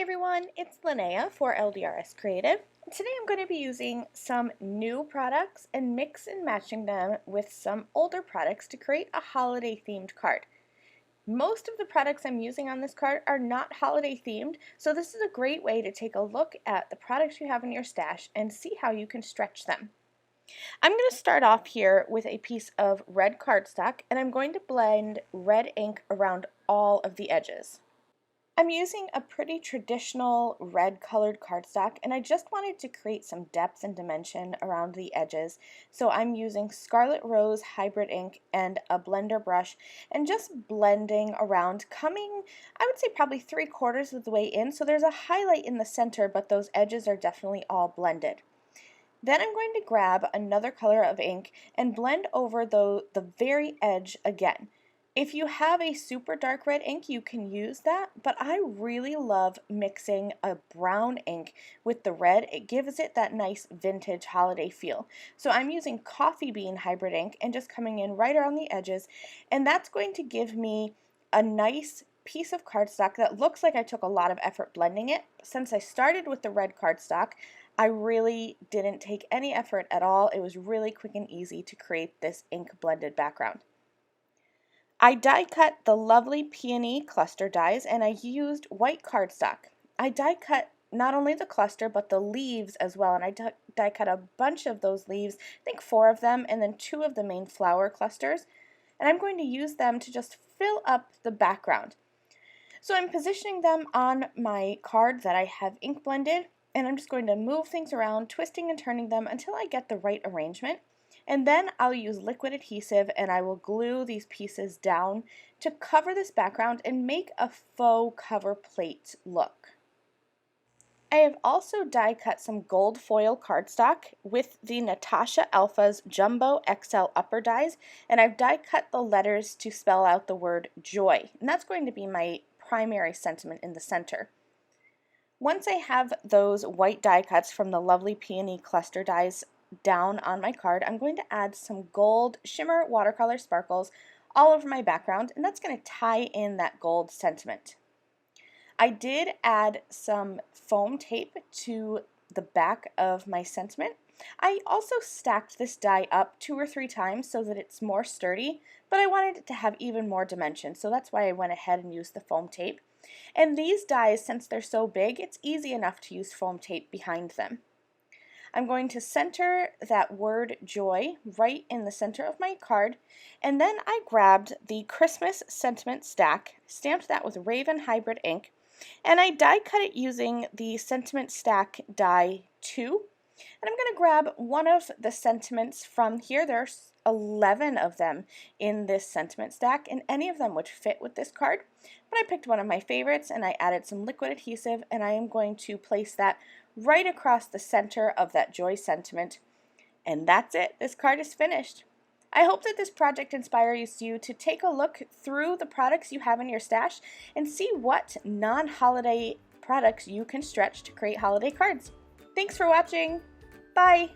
Hi everyone, it's Lynnea for LDRS Creative. Today I'm going to be using some new products and mix and matching them with some older products to create a holiday themed card. Most of the products I'm using on this card are not holiday themed, so this is a great way to take a look at the products you have in your stash and see how you can stretch them. I'm going to start off here with a piece of red cardstock, and I'm going to blend red ink around all of the edges. I'm using a pretty traditional red colored cardstock, and I just wanted to create some depth and dimension around the edges, so I'm using Scarlet Rose hybrid ink and a blender brush and just blending around, coming I would say probably 3/4 of the way in, so there's a highlight in the center, but those edges are definitely all blended. Then I'm going to grab another color of ink and blend over the very edge again. If you have a super dark red ink, you can use that, but I really love mixing a brown ink with the red. It gives it that nice vintage holiday feel. So I'm using coffee bean hybrid ink and just coming in right around the edges, and that's going to give me a nice piece of cardstock that looks like I took a lot of effort blending it. Since I started with the red cardstock, I really didn't take any effort at all. It was really quick and easy to create this ink blended background. I die cut the lovely peony cluster dies, and I used white cardstock. I die cut not only the cluster but the leaves as well, and I die cut a bunch of those leaves, I think 4 of them, and then 2 of the main flower clusters, and I'm going to use them to just fill up the background. So I'm positioning them on my card that I have ink blended, and I'm just going to move things around, twisting and turning them until I get the right arrangement. And then I'll use liquid adhesive and I will glue these pieces down to cover this background and make a faux cover plate look. I have also die cut some gold foil cardstock with the Natasha Alpha's Jumbo XL upper dies, and I've die cut the letters to spell out the word joy, and that's going to be my primary sentiment in the center. Once I have those white die cuts from the lovely peony cluster dies down on my card, I'm going to add some gold shimmer watercolor sparkles all over my background, and that's going to tie in that gold sentiment. I did add some foam tape to the back of my sentiment. I also stacked this die up 2 or 3 times so that it's more sturdy, but I wanted it to have even more dimension, so that's why I went ahead and used the foam tape. And these dies, since they're so big, it's easy enough to use foam tape behind them. I'm going to center that word joy right in the center of my card, and then I grabbed the Christmas sentiment stack, stamped that with Raven hybrid ink, and I die cut it using the sentiment stack die 2. And I'm going to grab one of the sentiments from here. There's 11 of them in this sentiment stack, and any of them would fit with this card. But I picked one of my favorites and I added some liquid adhesive, and I am going to place that right across the center of that joy sentiment. And that's it. This card is finished. I hope that this project inspires you to take a look through the products you have in your stash and see what non-holiday products you can stretch to create holiday cards. Thanks for watching. Bye!